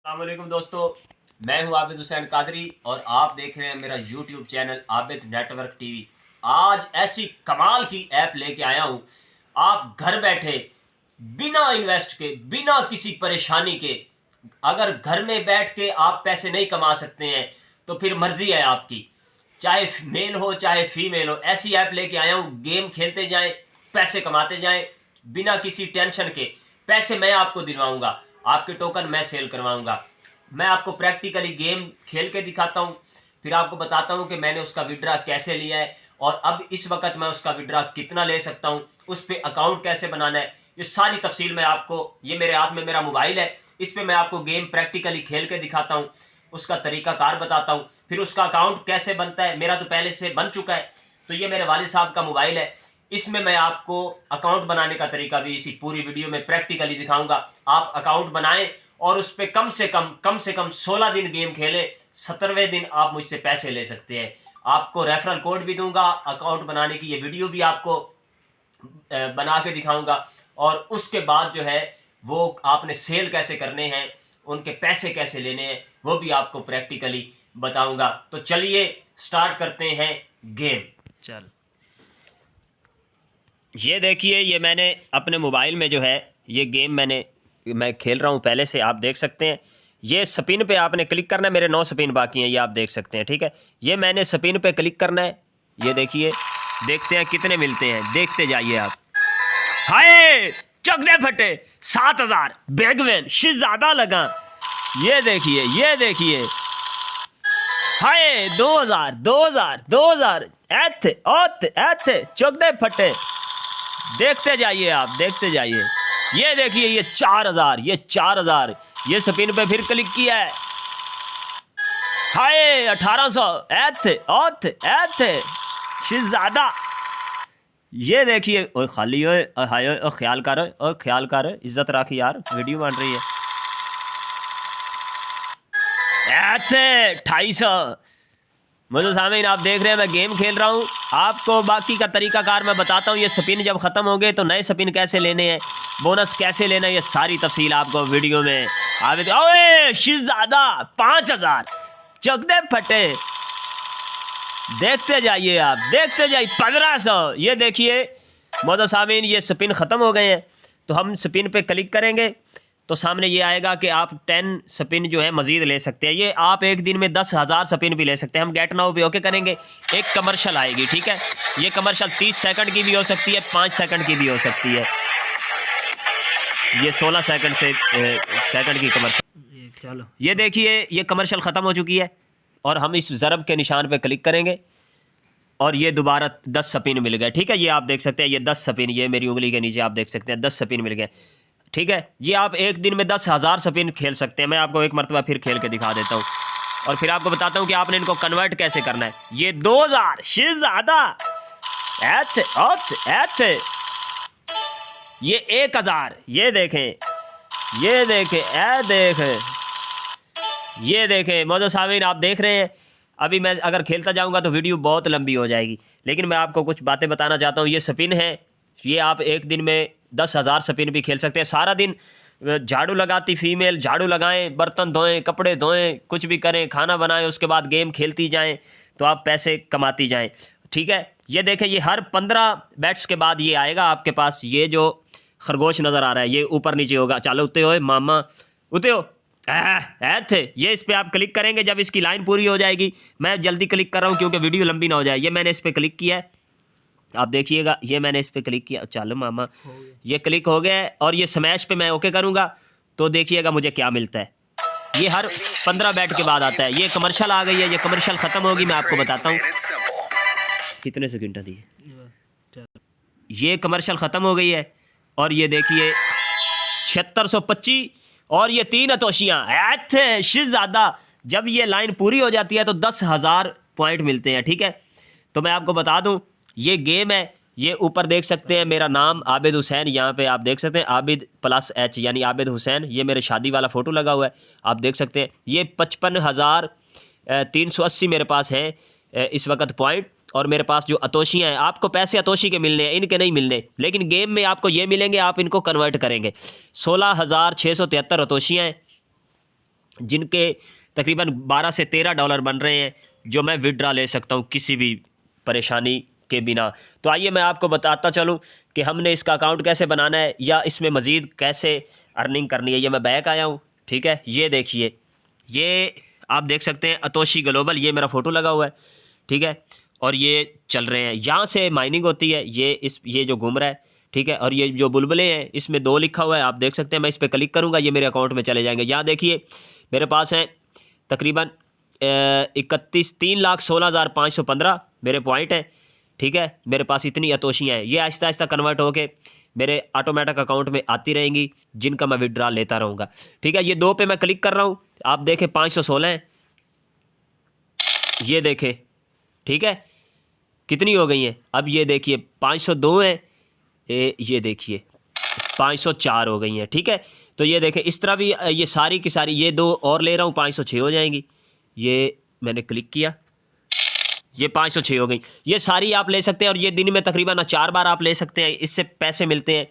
अस्सलामुअलैकुम दोस्तों, मैं हूं आबिद हुसैन कादरी और आप देख रहे हैं मेरा YouTube channel Abid network TV. आज ऐसी कमाल की ऐप लेके आया हूं। आप घर बैठे बिना इन्वेस्ट के, बिना किसी परेशानी के, अगर घर में बैठ के आप पैसे नहीं कमा सकते हैं तो फिर मर्जी है आपकी, चाहे मेल हो चाहे फीमेल हो। ऐसी ऐप लेके आया हूं, गेम खेलते जाएं, पैसे कमाते जाएं, बिना किसी टेंशन के। पैसे मैं आपको दिलवाऊंगा, आपके टोकन मैं सेल करवाऊंगा। मैं आपको प्रैक्टिकली गेम खेल के दिखाता हूं, फिर आपको बताता हूं कि मैंने उसका विड्रा कैसे लिया है और अब इस वक्त मैं उसका विड्रा कितना ले सकता हूं, उस पर अकाउंट कैसे बनाना है। ये सारी तफसील मैं आपको, ये मेरे हाथ में मेरा मोबाइल है, इस पर मैं आपको गेम प्रैक्टिकली खेल के दिखाता हूँ, उसका तरीकाकार बताता हूँ, फिर उसका अकाउंट कैसे बनता है। मेरा तो पहले से बन चुका है, तो ये मेरे वालिद साहब का मोबाइल है, इसमें मैं आपको अकाउंट बनाने का तरीका भी इसी पूरी वीडियो में प्रैक्टिकली दिखाऊंगा। आप अकाउंट बनाएं और उस पर कम से कम 16 दिन गेम खेलें। 17वें दिन आप मुझसे पैसे ले सकते हैं। आपको रेफरल कोड भी दूंगा, अकाउंट बनाने की ये वीडियो भी आपको बना के दिखाऊंगा और उसके बाद जो है वो आपने सेल कैसे करने हैं, उनके पैसे कैसे लेने हैं, वो भी आपको प्रैक्टिकली बताऊंगा। तो चलिए स्टार्ट करते हैं गेम। चल, ये देखिए, ये मैंने अपने मोबाइल में जो है ये गेम मैं खेल रहा हूँ पहले से, आप देख सकते हैं। ये स्पिन पे आपने क्लिक करना है, मेरे 9 स्पिन बाकी हैं, ये आप देख सकते हैं। ठीक है, ये मैंने स्पिन पे क्लिक करना है। ये देखिए, देखते हैं कितने मिलते हैं, देखते जाइए आप। हाय चक दे फटे 7000 बैगवेन शिज़ादा लगा। ये देखिए, ये देखिए, हाय 2000 2000 2000 एथ ओथ एथ चक दे फटे। देखते जाइए आप, देखते जाइए। ये देखिए, ये 4000, ये 4000। ये स्पिन पे फिर क्लिक किया है, हाय 1800 एथ ओथ एथ शिज़ादा। ये देखिए, ओए खाली ओए हाय ओए ख्याल कर, ओए ख्याल कर, इज्जत रख यार, वीडियो बन रही है। एथ 2800। मुझे सामने आप देख रहे हैं मैं गेम खेल रहा हूँ, आपको बाकी का तरीकाकार मैं बताता हूँ। ये स्पिन जब ख़त्म हो गए तो नए स्पिन कैसे लेने हैं, बोनस कैसे लेना है, ये सारी तफसील आपको वीडियो में आगे। ओए शिज़ादा 5000 चक दे फटे। देखते जाइए आप, देखते जाइए। 1500। ये देखिए मौजूद सामीन, ये स्पिन ख़त्म हो गए हैं, तो हम स्पिन पे क्लिक करेंगे तो सामने ये आएगा कि आप 10 स्पिन जो है मज़ीद ले सकते हैं। ये आप एक दिन में 10,000 स्पिन भी ले सकते हैं। हम गेट नाउ भी ओके करेंगे, एक कमर्शियल आएगी। ठीक है, ये कमर्शियल 30 सेकंड की भी हो सकती है, 5 सेकंड की भी हो सकती है। ये 16 सेकंड की कमर्शियल। चलो, ये देखिए, ये कमर्शियल ख़त्म हो चुकी है और हम इस ज़रब के निशान पर क्लिक करेंगे और ये दोबारा 10 स्पिन मिल गए। ठीक है, ये आप देख सकते हैं, ये 10 स्पिन, ये मेरी उंगली के नीचे आप देख सकते हैं 10 स्पिन मिल गए। ठीक है, ये आप एक दिन में 10,000 स्पिन खेल सकते हैं। मैं आपको एक मरतबा फिर खेल के दिखा देता हूँ और फिर आपको बताता हूँ कि आपने इनको कन्वर्ट कैसे करना है। ये 2000 शिज़ादा एथ ओथ एथ। ये 1000, ये देखें, ये देखें, ए देखें, ये देखें। मौजूद सामीन आप देख रहे हैं, अभी मैं अगर खेलता जाऊंगा तो वीडियो बहुत लंबी हो जाएगी, लेकिन मैं आपको कुछ बातें बताना चाहता हूँ। ये स्पिन है, ये आप एक दिन में 10,000 स्पिन भी खेल सकते हैं। सारा दिन झाड़ू लगाती फीमेल, झाड़ू लगाएं, बर्तन धोएं, कपड़े धोएं, कुछ भी करें, खाना बनाएं, उसके बाद गेम खेलती जाएं तो आप पैसे कमाती जाएं। ठीक है, ये देखें, ये हर 15 बैट्स के बाद ये आएगा आपके पास। ये जो खरगोश नज़र आ रहा है ये ऊपर नीचे होगा। चलो उते हो मामा, उते हो थे। ये इस पर आप क्लिक करेंगे जब इसकी लाइन पूरी हो जाएगी। मैं जल्दी क्लिक कर रहा हूँ क्योंकि वीडियो लंबी ना हो जाए। ये मैंने इस पर क्लिक किया है, आप देखिएगा, ये मैंने इस पर क्लिक किया। चलो मामा, ये क्लिक हो गया है और ये स्मैश पे मैं ओके करूँगा तो देखिएगा मुझे क्या मिलता है। ये हर 15 बैट के बाद आता है। ये कमर्शियल आ गई है, ये कमर्शियल ख़त्म होगी, मैं आपको बताता हूँ कितने सेकंड दिए। ये कमर्शियल ख़त्म हो गई है और ये देखिए 7625 और ये 3 अतोशियाँ ऐथे शिज़ादा। जब ये लाइन पूरी हो जाती है तो 10,000 पॉइंट मिलते हैं। ठीक है, तो मैं आपको बता दूं, ये गेम है, ये ऊपर देख सकते हैं मेरा नाम आबिद हुसैन, यहाँ पे आप देख सकते हैं आबिद +H यानी आबिद हुसैन। ये मेरे शादी वाला फ़ोटो लगा हुआ है, आप देख सकते हैं। ये 55,380 मेरे पास हैं इस वक्त पॉइंट। और मेरे पास जो अतोशियाँ हैं, आपको पैसे अतोशी के मिलने हैं, इनके नहीं मिलने, लेकिन गेम में आपको ये मिलेंगे, आप इनको कन्वर्ट करेंगे। 16,673 अतोशियाँ हैं जिनके तकरीबन 12 से 13 डॉलर बन रहे हैं, जो मैं विड्रा ले सकता हूँ किसी भी परेशानी के बिना। तो आइए मैं आपको बताता चलूँ कि हमने इसका अकाउंट कैसे बनाना है या इसमें मज़ीद कैसे अर्निंग करनी है। ये मैं बैक आया हूँ, ठीक है। ये देखिए, ये आप देख सकते हैं अतोशी ग्लोबल, ये मेरा फ़ोटो लगा हुआ है, ठीक है। और ये चल रहे हैं, यहाँ से माइनिंग होती है। ये जो घूम रहा है, ठीक है। और ये जो बुलबुले हैं, इसमें 2 लिखा हुआ है, आप देख सकते हैं। मैं इस पर क्लिक करूँगा, ये मेरे अकाउंट में चले जाएंगे। यहाँ देखिए मेरे पास हैं तकरीबन 3,16,515 मेरे पॉइंट हैं, ठीक है। मेरे पास इतनी अतोशियाँ हैं, ये आहिस्ता आहिस्ता कन्वर्ट होके मेरे ऑटोमेटिक अकाउंट में आती रहेंगी, जिनका मैं विड्रॉ लेता रहूँगा, ठीक है। ये 2 पे मैं क्लिक कर रहा हूँ, आप देखें 516 हैं, ये देखें, ठीक है, कितनी हो गई हैं। अब ये देखिए 502 हैं, ये देखिए 504 हो गई हैं, ठीक है। तो ये देखें, इस तरह भी ये सारी की सारी, ये 2 और ले रहा हूँ, 506 हो जाएंगी। ये मैंने क्लिक किया, ये 506 हो गई। ये सारी आप ले सकते हैं, और ये दिन में तकरीबन 4 बार आप ले सकते हैं, इससे पैसे मिलते हैं।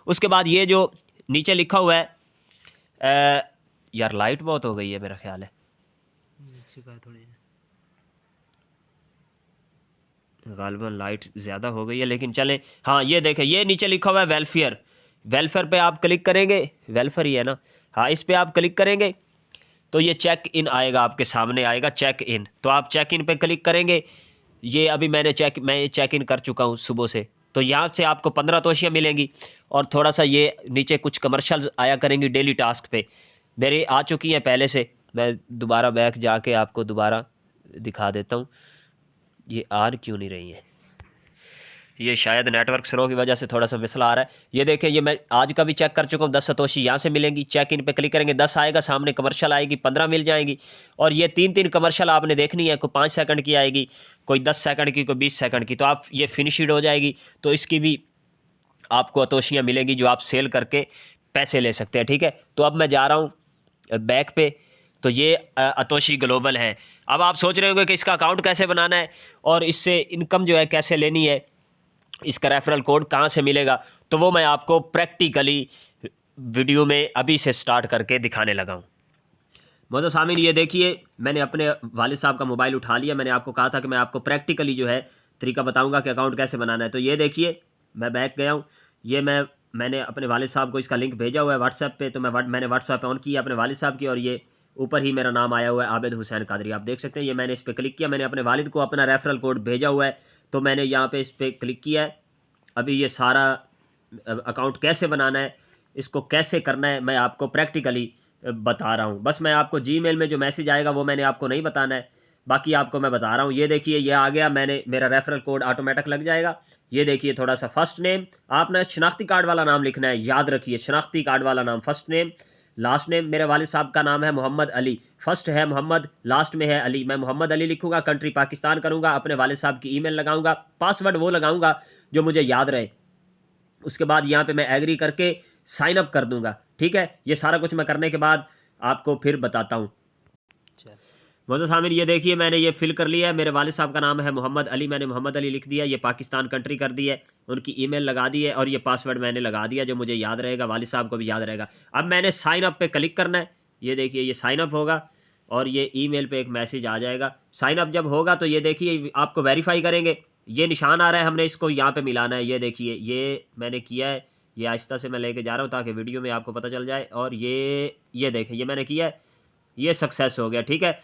उसके बाद ये जो नीचे लिखा हुआ है, यार लाइट बहुत हो गई है मेरा ख्याल है, गालिबन लाइट ज़्यादा हो गई है, लेकिन चलें। हाँ ये देखें, ये नीचे लिखा हुआ है वेलफेयर, वेलफेयर पे आप क्लिक करेंगे, वेलफेयर ही है ना, हाँ, इस पे आप क्लिक करेंगे तो ये चेक इन आएगा, आपके सामने आएगा चेक इन। तो आप चेक इन पे क्लिक करेंगे। ये अभी मैं चेक इन कर चुका हूँ सुबह से। तो यहाँ से आपको 15 तोशियाँ मिलेंगी, और थोड़ा सा ये नीचे कुछ कमर्शियल्स आया करेंगी डेली टास्क पे, मेरे आ चुकी हैं पहले से। मैं दोबारा बैक जाके आपको दोबारा दिखा देता हूँ। ये आ क्यों नहीं रही है, ये शायद नेटवर्क स्लो की वजह से थोड़ा सा मिसला आ रहा है। ये देखें, ये मैं आज का भी चेक कर चुका हूँ, 10 सतोशी यहाँ से मिलेंगी। चेक इन पे क्लिक करेंगे, 10 आएगा, सामने कमर्शियल आएगी, 15 मिल जाएंगी। और ये 3 कमर्शियल आपने देखनी है, कोई 5 सेकंड की आएगी, कोई 10 सेकंड की, कोई 20 सेकंड की। तो आप ये फिनिशिड हो जाएगी, तो इसकी भी आपको अतोशियाँ मिलेंगी, जो आप सेल करके पैसे ले सकते हैं, ठीक है। तो अब मैं जा रहा हूँ बैक पे, तो ये अतोशी ग्लोबल है। अब आप सोच रहे होंगे कि इसका अकाउंट कैसे बनाना है और इससे इनकम जो है कैसे लेनी है, इसका रेफरल कोड कहाँ से मिलेगा, तो वो मैं आपको प्रैक्टिकली वीडियो में अभी से स्टार्ट करके दिखाने लगा हूँ। मौजूद सामीन, ये देखिए, मैंने अपने वालिद साहब का मोबाइल उठा लिया। मैंने आपको कहा था कि मैं आपको प्रैक्टिकली जो है तरीका बताऊंगा कि अकाउंट कैसे बनाना है। तो ये देखिए, मैं बैक गया हूँ। ये मैंने अपने वालिद साहब को इसका लिंक भेजा हुआ है व्हाट्सएप पे। तो मैंने व्हाट्सएप ऑन किया अपने वालिद साहब की, और ये ऊपर ही मेरा नाम आया हुआ है, आबिद हुसैन कादरी, आप देख सकते हैं। ये मैंने इस पर क्लिक किया, मैंने अपने वालिद को अपना रेफरल कोड भेजा हुआ है, तो मैंने यहाँ पर इस पर क्लिक किया है। अभी ये सारा अकाउंट कैसे बनाना है, इसको कैसे करना है, मैं आपको प्रैक्टिकली बता रहा हूँ। बस मैं आपको जीमेल में जो मैसेज आएगा वो मैंने आपको नहीं बताना है, बाकी आपको मैं बता रहा हूँ। ये देखिए, ये आ गया, मेरा रेफरल कोड ऑटोमेटिक लग जाएगा। ये देखिए, थोड़ा सा फर्स्ट नेम, आपने शनाख्ती कार्ड वाला नाम लिखना है, याद रखिए, शनाख्ती कार्ड वाला नाम, फर्स्ट नेम, लास्ट नेम। मेरे वालिद साहब का नाम है मोहम्मद अली, फर्स्ट है मोहम्मद, लास्ट में है अली। मैं मोहम्मद अली लिखूंगा, कंट्री पाकिस्तान करूँगा, अपने वालिद साहब की ईमेल लगाऊंगा, पासवर्ड वो लगाऊंगा जो मुझे याद रहे। उसके बाद यहाँ पे मैं एग्री करके साइन अप कर दूंगा, ठीक है। ये सारा कुछ मैं करने के बाद आपको फिर बताता हूँ। मौजूद सामिर, ये देखिए, मैंने ये फिल कर लिया है। मेरे वालिद साहब का नाम है मोहम्मद अली, मैंने मोहम्मद अली लिख दिया। ये पाकिस्तान कंट्री कर दी है, उनकी ईमेल लगा दी है, और ये पासवर्ड मैंने लगा दिया जो मुझे याद रहेगा, वालिद साहब को भी याद रहेगा। अब मैंने साइन अप पे क्लिक करना है। ये देखिए, ये साइन अप होगा और ये ईमेल पे एक मैसेज आ जाएगा। साइन अप जब होगा तो ये देखिए, आपको वेरीफाई करेंगे, ये निशान आ रहा है, हमने इसको यहाँ पे मिलाना है। ये देखिए, ये मैंने किया है। ये आहिस्ता से मैं लेके जा रहा हूँ ताकि वीडियो में आपको पता चल जाए। और ये देखें, ये मैंने किया है, ये सक्सेस हो गया, ठीक है।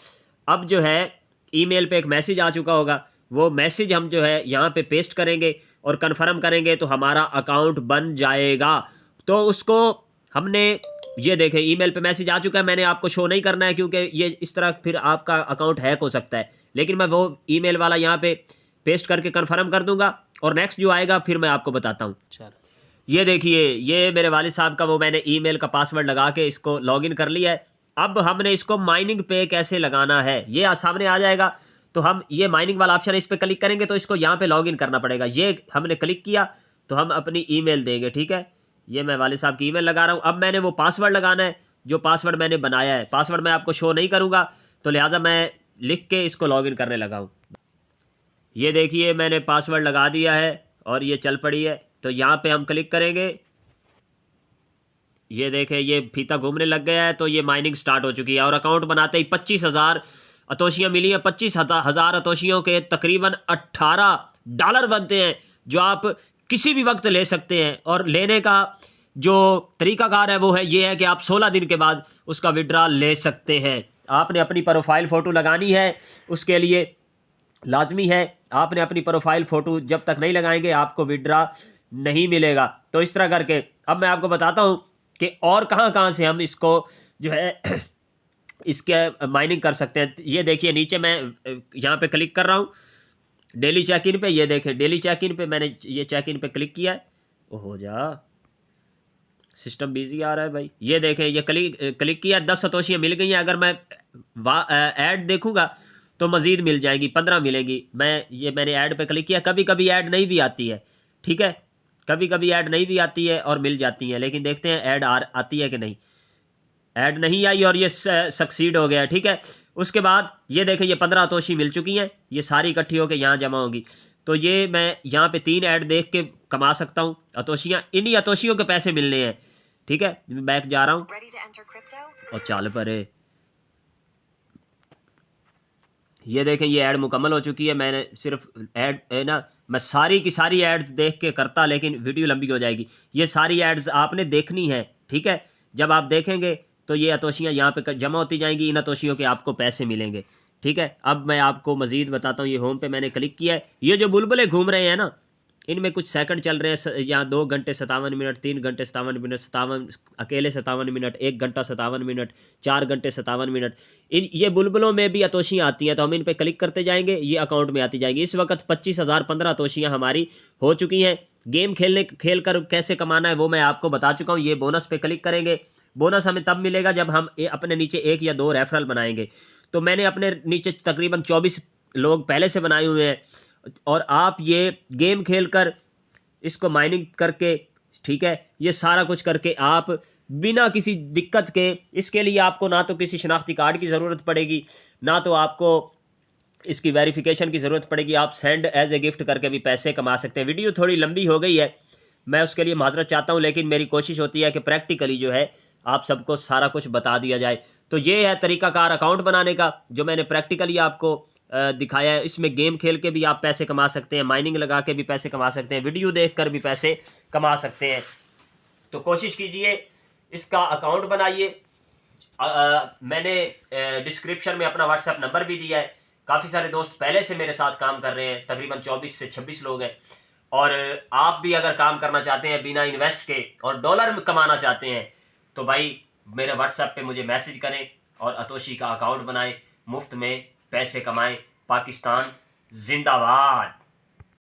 अब जो है ईमेल पे एक मैसेज आ चुका होगा, वो मैसेज हम जो है यहाँ पे पेस्ट करेंगे और कन्फर्म करेंगे, तो हमारा अकाउंट बन जाएगा। तो उसको हमने, ये देखें, ईमेल पे मैसेज आ चुका है। मैंने आपको शो नहीं करना है क्योंकि ये इस तरह फिर आपका अकाउंट हैक हो सकता है, लेकिन मैं वो ईमेल वाला यहाँ पे पेस्ट करके कन्फर्म कर दूंगा, और नेक्स्ट जो आएगा फिर मैं आपको बताता हूँ। ये देखिए, ये मेरे वालिद साहब का, वो मैंने ईमेल का पासवर्ड लगा के इसको लॉगिन कर लिया है। अब हमने इसको माइनिंग पे कैसे लगाना है ये सामने आ जाएगा। तो हम ये माइनिंग वाला ऑप्शन है, इस पर क्लिक करेंगे तो इसको यहाँ पे लॉगिन करना पड़ेगा। ये हमने क्लिक किया तो हम अपनी ईमेल देंगे, ठीक है। ये मैं वालिद साहब की ईमेल लगा रहा हूँ। अब मैंने वो पासवर्ड लगाना है जो पासवर्ड मैंने बनाया है। पासवर्ड मैं आपको शो नहीं करूँगा, तो लिहाजा मैं लिख के इसको लॉगिन करने लगा हूँ। ये देखिए, मैंने पासवर्ड लगा दिया है और ये चल पड़ी है। तो यहाँ पे हम क्लिक करेंगे, ये देखें ये फीता घूमने लग गया है, तो ये माइनिंग स्टार्ट हो चुकी है और अकाउंट बनाते ही 25,000 अतोशियाँ मिली हैं। 25,000 अतोशियों के तकरीबन $18 बनते हैं, जो आप किसी भी वक्त ले सकते हैं। और लेने का जो तरीकाकार है वो है ये है कि आप 16 दिन के बाद उसका विड्रॉल ले सकते हैं। आपने अपनी प्रोफाइल फ़ोटो लगानी है, उसके लिए लाजमी है आपने अपनी प्रोफाइल फ़ोटो जब तक नहीं लगाएंगे आपको विड्रा नहीं मिलेगा। तो इस तरह करके अब मैं आपको बताता हूँ कि और कहाँ कहाँ से हम इसको जो है इसके माइनिंग कर सकते हैं। ये देखिए नीचे मैं यहाँ पे क्लिक कर रहा हूँ डेली चेक इन पे। ये देखें डेली चेक इन पे मैंने ये चेक इन पे क्लिक किया है। हो जा सिस्टम बिजी आ रहा है भाई। ये देखें ये क्लिक किया, 10 सतोशियाँ मिल गई हैं। अगर मैं ऐड देखूंगा तो मज़ीद मिल जाएंगी, 15 मिलेंगी। मैंने ऐड पे क्लिक किया। कभी कभी ऐड नहीं भी आती है, ठीक है, कभी कभी ऐड नहीं भी आती है और मिल जाती है, लेकिन देखते हैं ऐड आती है कि नहीं। ऐड नहीं आई और ये सक्सीड हो गया, ठीक है। उसके बाद ये देखें ये 15 अतोशी मिल चुकी हैं, ये सारी इकट्ठी होकर यहाँ जमा होंगी। तो ये मैं यहाँ पे 3 ऐड देख के कमा सकता हूँ अतोशियाँ। इन्हीं अतोशियों के पैसे मिलने हैं, ठीक है। मैं बैक जा रहा हूँ और चाल पर है। ये देखें ये ऐड मुकम्मल हो चुकी है। मैंने सिर्फ ऐड ना मैं सारी की सारी एड्स देख के करता, लेकिन वीडियो लंबी हो जाएगी। ये सारी एड्स आपने देखनी है, ठीक है। जब आप देखेंगे तो ये अतोशियाँ यहाँ पे जमा होती जाएंगी, इन अतोशियों के आपको पैसे मिलेंगे, ठीक है। अब मैं आपको मज़ीद बताता हूँ। ये होम पे मैंने क्लिक किया है। ये जो बुलबुले घूम रहे हैं ना, इनमें कुछ सेकंड चल रहे हैं। यहाँ 2 घंटे 57 मिनट, 3 घंटे 57 मिनट, 57 अकेले 57 मिनट, 1 घंटा 57 मिनट, 4 घंटे 57 मिनट। ये बुलबुलों में भी अतोशियाँ आती हैं, तो हम इन पे क्लिक करते जाएंगे, ये अकाउंट में आती जाएंगी। इस वक्त 25,015 अतोशियाँ हमारी हो चुकी हैं। गेम खेल कर कैसे कमाना है वो मैं आपको बता चुका हूँ। ये बोनस पे क्लिक करेंगे। बोनस हमें तब मिलेगा जब हम अपने नीचे 1 या 2 रेफरल बनाएंगे। तो मैंने अपने नीचे तकरीबन 24 लोग पहले से बनाए हुए हैं, और आप ये गेम खेलकर इसको माइनिंग करके, ठीक है, ये सारा कुछ करके आप बिना किसी दिक्कत के, इसके लिए आपको ना तो किसी शनाख्ती कार्ड की ज़रूरत पड़ेगी, ना तो आपको इसकी वेरिफिकेशन की ज़रूरत पड़ेगी। आप सेंड एज ए गिफ्ट करके भी पैसे कमा सकते हैं। वीडियो थोड़ी लंबी हो गई है, मैं उसके लिए माजरत चाहता हूँ, लेकिन मेरी कोशिश होती है कि प्रैक्टिकली जो है आप सबको सारा कुछ बता दिया जाए। तो ये है तरीकाकार अकाउंट बनाने का, जो मैंने प्रैक्टिकली आपको दिखाया है। इसमें गेम खेल के भी आप पैसे कमा सकते हैं, माइनिंग लगा के भी पैसे कमा सकते हैं, वीडियो देखकर भी पैसे कमा सकते हैं। तो कोशिश कीजिए, इसका अकाउंट बनाइए। मैंने डिस्क्रिप्शन में अपना व्हाट्सएप नंबर भी दिया है। काफ़ी सारे दोस्त पहले से मेरे साथ काम कर रहे हैं, तकरीबन 24 से 26 लोग हैं। और आप भी अगर काम करना चाहते हैं बिना इन्वेस्ट के और डॉलर में कमाना चाहते हैं, तो भाई मेरे व्हाट्सएप पे मुझे मैसेज करें और अतोशी का अकाउंट बनाएं, मुफ्त में पैसे कमाएं। पाकिस्तान जिंदाबाद।